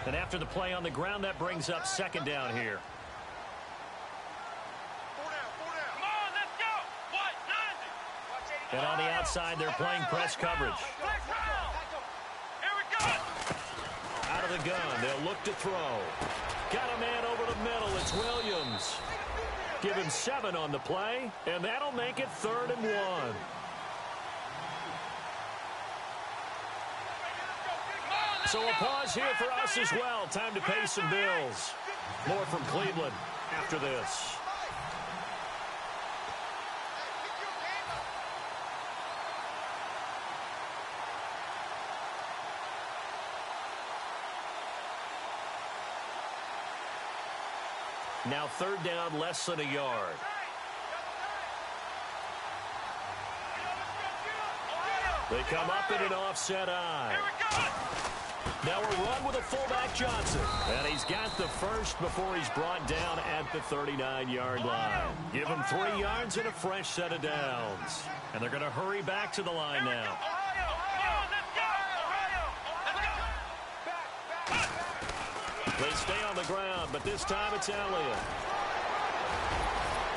And after the play on the ground, that brings up second down here. And on the outside, they're playing press coverage. Out of the gun, they'll look to throw. Got a man over the middle. It's Williams. Give him 7 on the play, and that'll make it 3rd and 1. So a pause here for us as well. Time to pay some bills. More from Cleveland after this. Now 3rd down, less than a yard. They come up in an offset eye. Now a run with a fullback Johnson. And he's got the first before he's brought down at the 39-yard line. Give him 3 yards and a fresh set of downs. And they're going to hurry back to the line now. They stay on the ground, but this time it's Elliott.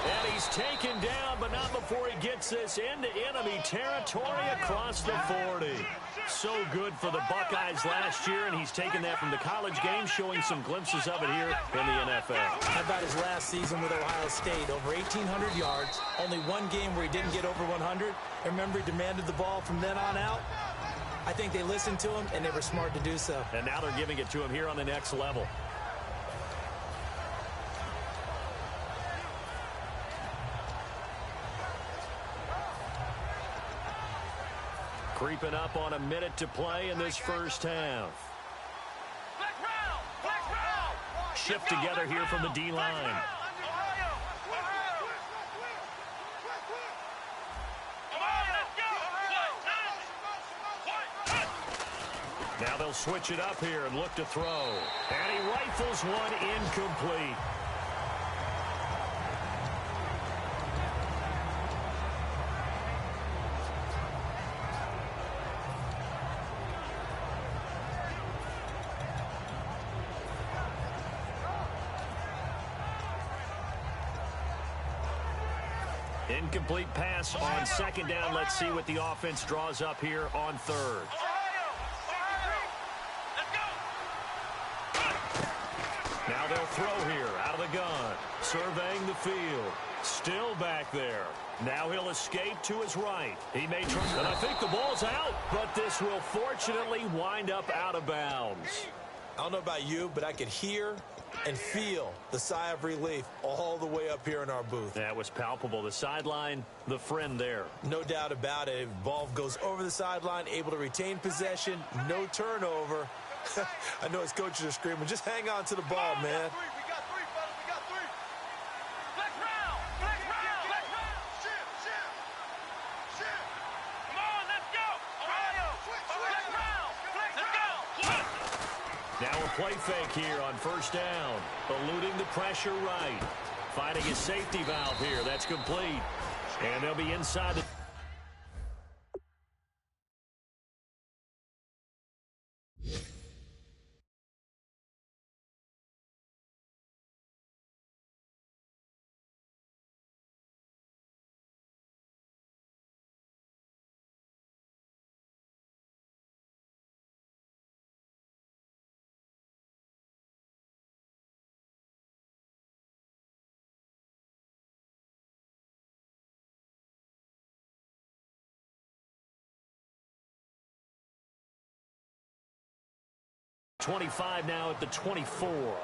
And he's taken down, but not before he gets this into enemy territory across the 40. So good for the Buckeyes last year, and he's taken that from the college game, showing some glimpses of it here in the NFL. How about his last season with Ohio State? Over 1,800 yards, only one game where he didn't get over 100. Remember, he demanded the ball from then on out. I think they listened to him, and they were smart to do so. And now they're giving it to him here on the next level. Creeping up on a minute to play in this first half. Shift together here from the D-line. Now they'll switch it up here and look to throw. And he rifles one incomplete. Incomplete pass on 2nd down. Let's see what the offense draws up here on 3rd. Now they'll throw here out of the gun. Surveying the field. Still back there. Now he'll escape to his right. He may try, and I think the ball's out, but this will fortunately wind up out of bounds. I don't know about you, but I could hear and feel the sigh of relief all the way up here in our booth. That was palpable. The sideline, the friend there. No doubt about it. If the ball goes over the sideline, able to retain possession, no turnover. I know his coaches are screaming, just hang on to the ball, man. Now a play fake here on 1st down. Eluding the pressure right. Finding his safety valve here. That's complete. And they'll be inside the .25 now at the 24.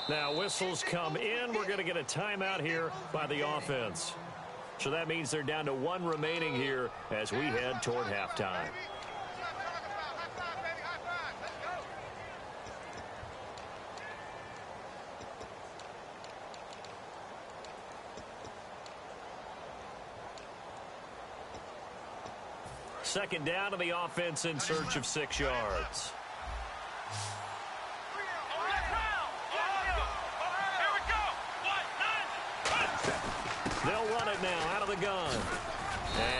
Now whistles come in. We're going to get a timeout here by the offense. So that means they're down to one remaining here as we head toward halftime. Second down to the offense in search of 6 yards. They'll run it now out of the gun.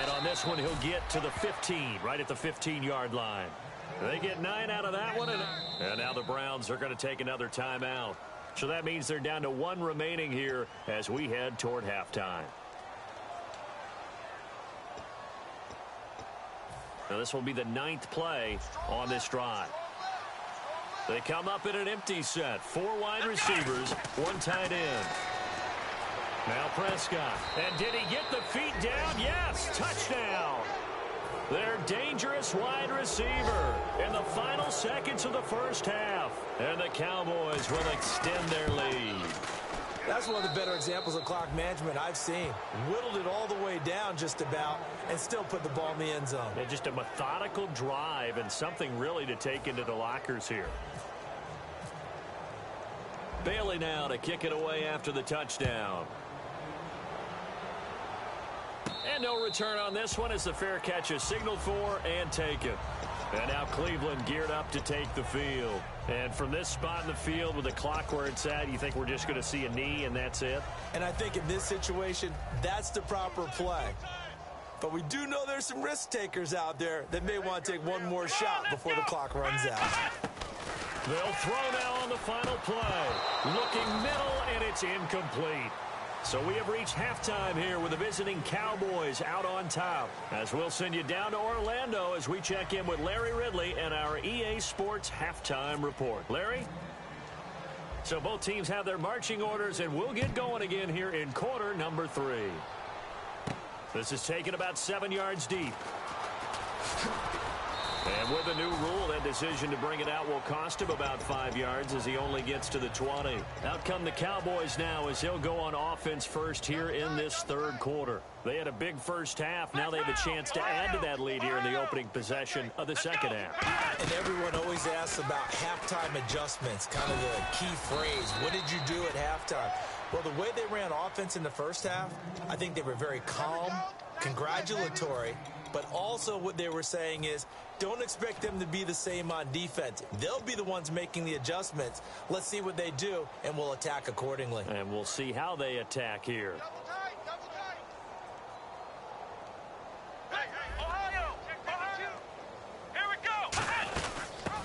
And on this one, he'll get to the 15, right at the 15-yard line. They get 9 out of that one. And now the Browns are going to take another timeout. So that means they're down to one remaining here as we head toward halftime. Now this will be the 9th play on this drive. They come up in an empty set. 4 wide receivers, 1 tight end. Now Prescott. And did he get the feet down? Yes, touchdown. Their dangerous wide receiver in the final seconds of the first half. And the Cowboys will extend their lead. That's one of the better examples of clock management I've seen. Whittled it all the way down just about and still put the ball in the end zone. And just a methodical drive and something really to take into the lockers here. Bailey now to kick it away after the touchdown. And no return on this one as the fair catch is signaled for and taken. And now Cleveland geared up to take the field. And from this spot in the field with the clock where it's at, you think we're just going to see a knee and that's it? And I think in this situation, that's the proper play. But we do know there's some risk takers out there that may want to take one more shot before the clock runs out. They'll throw now on the final play. Looking middle, and it's incomplete. So we have reached halftime here with the visiting Cowboys out on top. As we'll send you down to Orlando as we check in with Larry Ridley and our EA Sports Halftime Report. Larry? So both teams have their marching orders, and we'll get going again here in quarter number 3. This is taken about 7 yards deep. And with the new rule, that decision to bring it out will cost him about 5 yards as he only gets to the 20. Out come the Cowboys now as he'll go on offense first here in this third quarter. They had a big first half. Now they have a chance to add to that lead here in the opening possession of the second half. And everyone always asks about halftime adjustments, kind of the key phrase. What did you do at halftime? Well, the way they ran offense in the first half, I think they were very calm, congratulatory, but also what they were saying is, don't expect them to be the same on defense. They'll be the ones making the adjustments. Let's see what they do, and we'll attack accordingly. And we'll see how they attack here.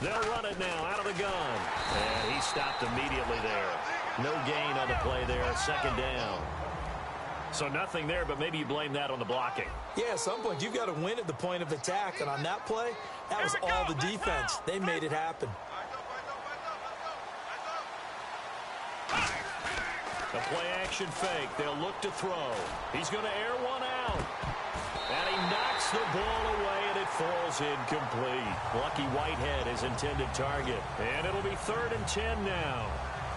They'll run it now out of the gun. And he stopped immediately there. No gain on the play there. Second down. So nothing there, but maybe you blame that on the blocking. Yeah, at some point, you've got to win at the point of attack. And on that play, that was all the defense. They made it happen. The play-action fake. They'll look to throw. He's going to air one out. And he knocks the ball away, and it falls incomplete. Lucky Whitehead, his intended target. And it'll be 3rd and 10 now.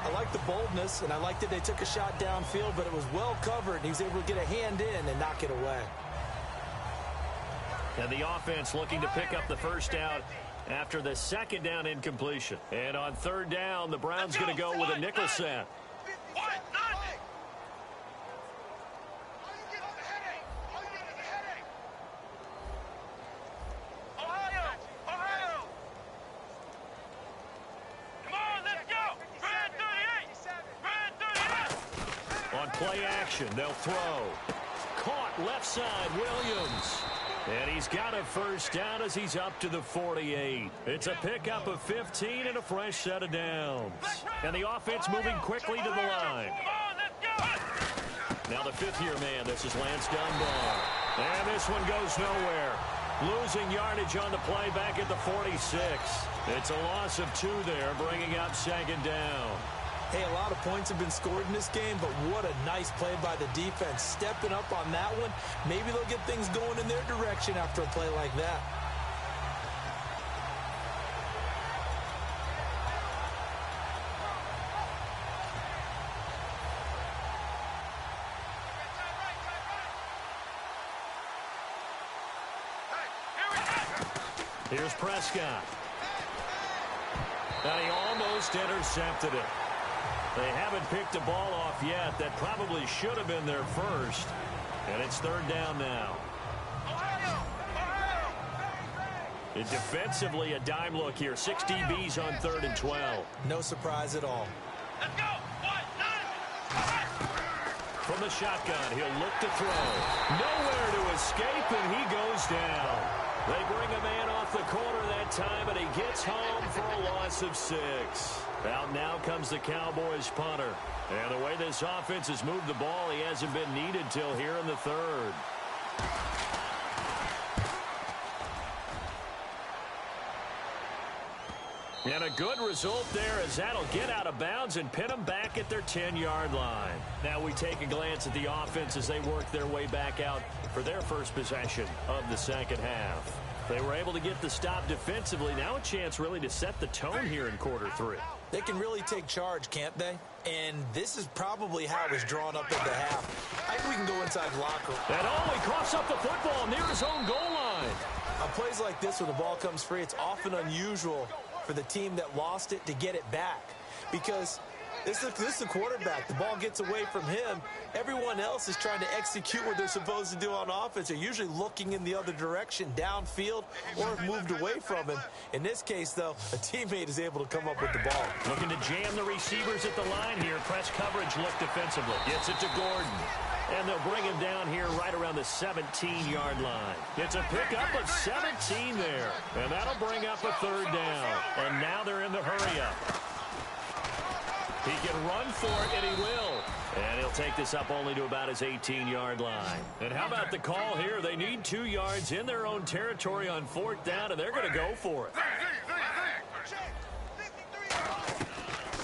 I like the boldness, and I like that they took a shot downfield, but it was well covered, and he was able to get a hand in and knock it away. And the offense looking to pick up the first down after the second down incompletion. And on 3rd down, the Browns going to go with a nickel set. Play action. They'll throw. Caught left side, Williams. And he's got a first down as he's up to the 48. It's a pickup of 15 and a fresh set of downs. And the offense moving quickly to the line. Now the 5th-year man. This is Lance Dunbar. And this one goes nowhere. Losing yardage on the play back at the 46. It's a loss of 2 there, bringing up 2nd down. Hey, a lot of points have been scored in this game, but what a nice play by the defense. Stepping up on that one, maybe they'll get things going in their direction after a play like that. Here's Prescott. And he almost intercepted it. They haven't picked a ball off yet. That probably should have been their first. And it's third down now. And defensively, a dime look here. 6 DBs on 3rd and 12. No surprise at all. Let's go. From the shotgun, he'll look to throw. Nowhere to escape, and he goes down. They bring a man off the corner that time, and he gets home for a loss of 6. Out now comes the Cowboys punter. And the way this offense has moved the ball, he hasn't been needed till here in the 3rd. And a good result there as that'll get out of bounds and pin them back at their 10-yard line. Now we take a glance at the offense as they work their way back out for their first possession of the second half. They were able to get the stop defensively. Now a chance really to set the tone here in quarter 3. They can really take charge, can't they? And this is probably how it was drawn up at the half. I think we can go inside the locker room. And he coughs up the football near his own goal line. On plays like this where the ball comes free, it's often unusual for the team that lost it to get it back. Because this is the quarterback. The ball gets away from him. Everyone else is trying to execute what they're supposed to do on offense. They're usually looking in the other direction, downfield, or moved away from him. In this case, though, a teammate is able to come up with the ball. Looking to jam the receivers at the line here. Press coverage look defensively. Gets it to Gordon. And they'll bring him down here right around the 17-yard line. It's a pickup of 17 there. And that'll bring up a 3rd down. And now they're in the hurry-up. He can run for it, and he will. And he'll take this up only to about his 18-yard line. And how about the call here? They need 2 yards in their own territory on 4th down, and they're going to go for it.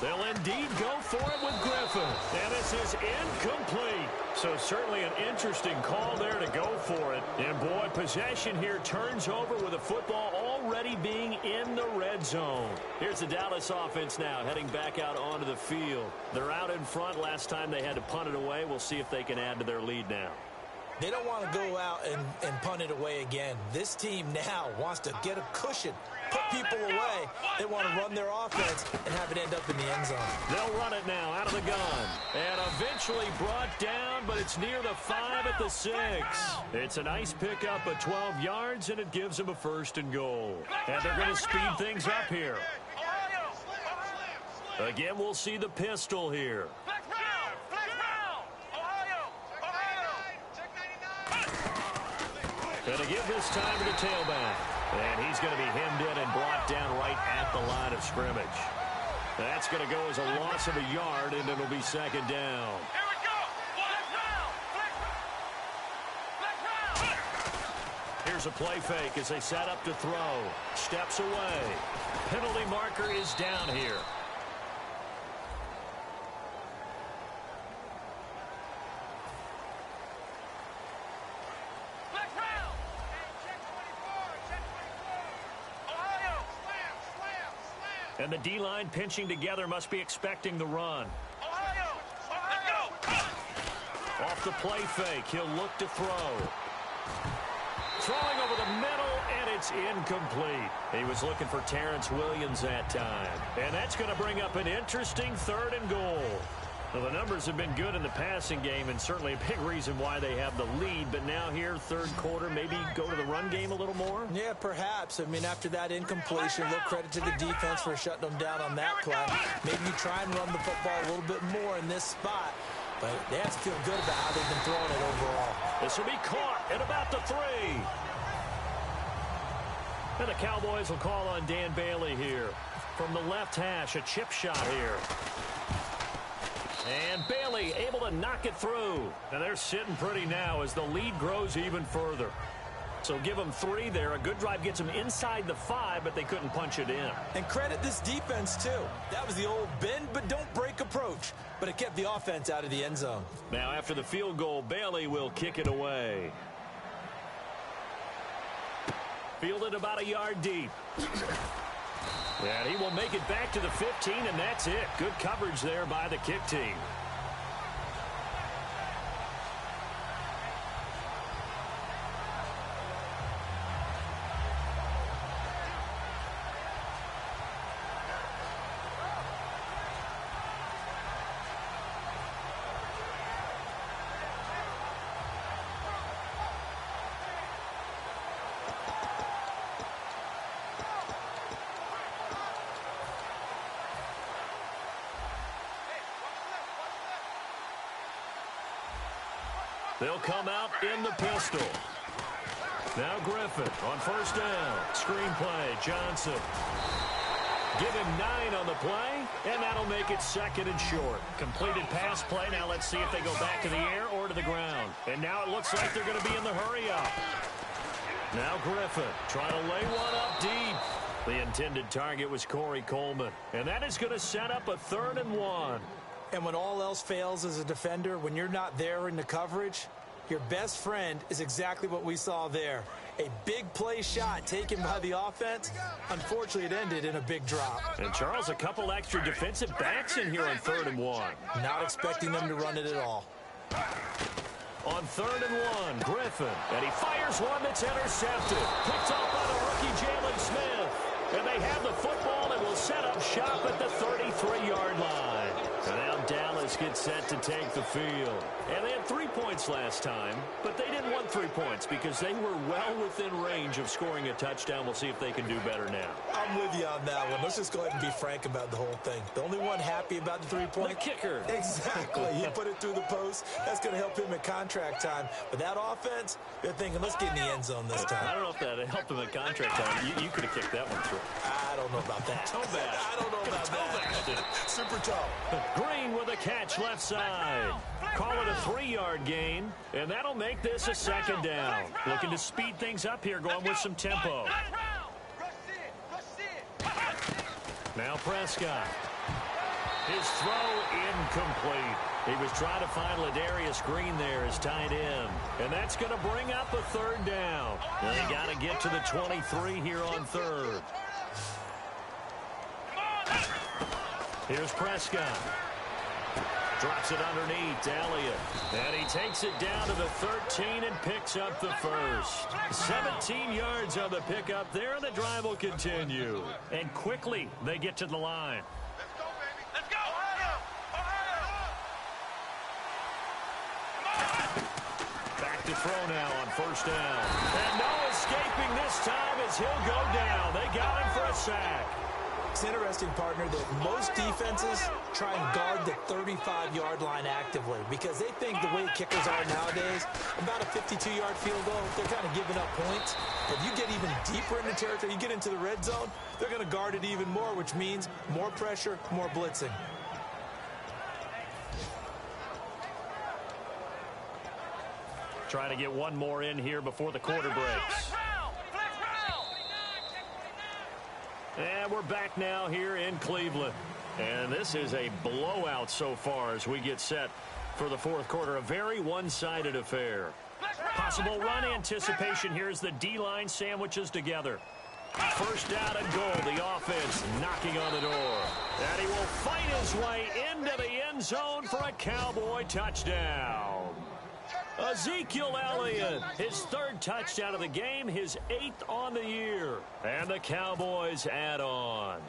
They'll indeed go for it with Griffin. And this is incomplete. So certainly an interesting call there to go for it. And boy, possession here turns over with a football already being in the red zone. Here's the Dallas offense now heading back out onto the field. They're out in front. Last time they had to punt it away. We'll see if they can add to their lead now. They don't want to go out and punt it away again. This team now wants to get a cushion, put people away. They want to run their offense and have it end up in the end zone. They'll run it now out of the gun. And eventually brought down, but it's near the 5 at the 6. It's a nice pickup of 12 yards, and it gives them a 1st and goal. And they're going to speed things up here. Again, we'll see the pistol here. Going to give this time to the tailback. And he's going to be hemmed in and brought down right at the line of scrimmage. That's going to go as a loss of a yard, and it'll be 2nd down. Here we go. Here's a play fake as they set up to throw. Steps away. Penalty marker is down here. And the D-line pinching together must be expecting the run. Off the play fake, he'll look to throw. Throwing over the middle, and it's incomplete. He was looking for Terrence Williams that time. And that's going to bring up an interesting 3rd and goal. Well, the numbers have been good in the passing game, and certainly a big reason why they have the lead. But now here, 3rd quarter, maybe go to the run game a little more? Yeah, perhaps. I mean, after that incompletion, look, credit to the defense for shutting them down on that play. Maybe you try and run the football a little bit more in this spot. But they have to feel good about how they've been throwing it overall. This will be caught at about the 3. And the Cowboys will call on Dan Bailey here. From the left hash, a chip shot here. And Bailey able to knock it through. And they're sitting pretty now as the lead grows even further. So give them 3 there. A good drive gets them inside the 5, but they couldn't punch it in. And credit this defense, too. That was the old bend but don't break approach. But it kept the offense out of the end zone. Now after the field goal, Bailey will kick it away. Fielded about a yard deep. And he will make it back to the 15, and that's it. Good coverage there by the kick team. They'll come out in the pistol. Now Griffin on first down. Screen play, Johnson. Give him 9 on the play, and that'll make it second and short. Completed pass play. Now let's see if they go back to the air or to the ground. And now it looks like they're going to be in the hurry-up. Now Griffin trying to lay one up deep. The intended target was Corey Coleman. And that is going to set up a 3rd and 1. And when all else fails as a defender, when you're not there in the coverage, your best friend is exactly what we saw there. A big play shot taken by the offense. Unfortunately, it ended in a big drop. And Charles, a couple extra defensive backs in here on 3rd and 1. Not expecting them to run it at all. On 3rd and 1, Griffin. And he fires one that's intercepted. Picked off by the rookie Jalen Smith. And they have the football and will set up shop at the 33-yard line. And now Dallas gets set to take the field. And they had 3 points last time, but they didn't want 3 points because they were well within range of scoring a touchdown. We'll see if they can do better now. I'm with you on that one. Let's just go ahead and be frank about the whole thing. The only one happy about the 3-point? The kicker. Exactly. He put it through the post. That's going to help him at contract time. But that offense, they're thinking, let's get in the end zone this time. I don't know if that helped him at contract time. You could have kicked that one through. I don't know about that. Toe bash. I don't know about that. Super toe. Green with a catch left side. Call it a 3-yard gain, and that'll make this a 2nd down. Looking to speed things up here, going with some tempo. Now Prescott. His throw incomplete. He was trying to find Ladarius Green there as tight end. And that's going to bring up a 3rd down. Now they got to get to the 23 here on 3rd. Here's Prescott. Drops it underneath, Elliott. And he takes it down to the 13 and picks up the first. 17 yards on the pickup there, and the drive will continue. And quickly, they get to the line. Let's go, baby. Let's go. Ohio. Back to throw now on first down. And no escaping this time as he'll go down. They got him for a sack. It's interesting, partner, that most defenses try and guard the 35-yard line actively because they think the way kickers are nowadays, about a 52-yard field goal, they're kind of giving up points. If you get even deeper in the territory, you get into the red zone, they're going to guard it even more, which means more pressure, more blitzing. Trying to get one more in here before the quarter breaks. And we're back now here in Cleveland. And this is a blowout so far as we get set for the 4th quarter. A very one-sided affair. Possible run anticipation here as the D-line sandwiches together. First down and goal. The offense knocking on the door. And he will fight his way into the end zone for a Cowboy touchdown. Ezekiel Elliott, his 3rd touchdown of the game, his 8th on the year. And the Cowboys add on.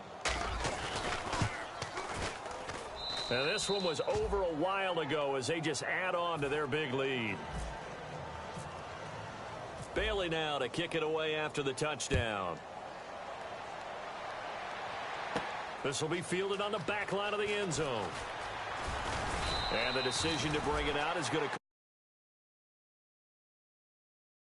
And this one was over a while ago as they just add on to their big lead. Bailey now to kick it away after the touchdown. This will be fielded on the back line of the end zone. And the decision to bring it out is going to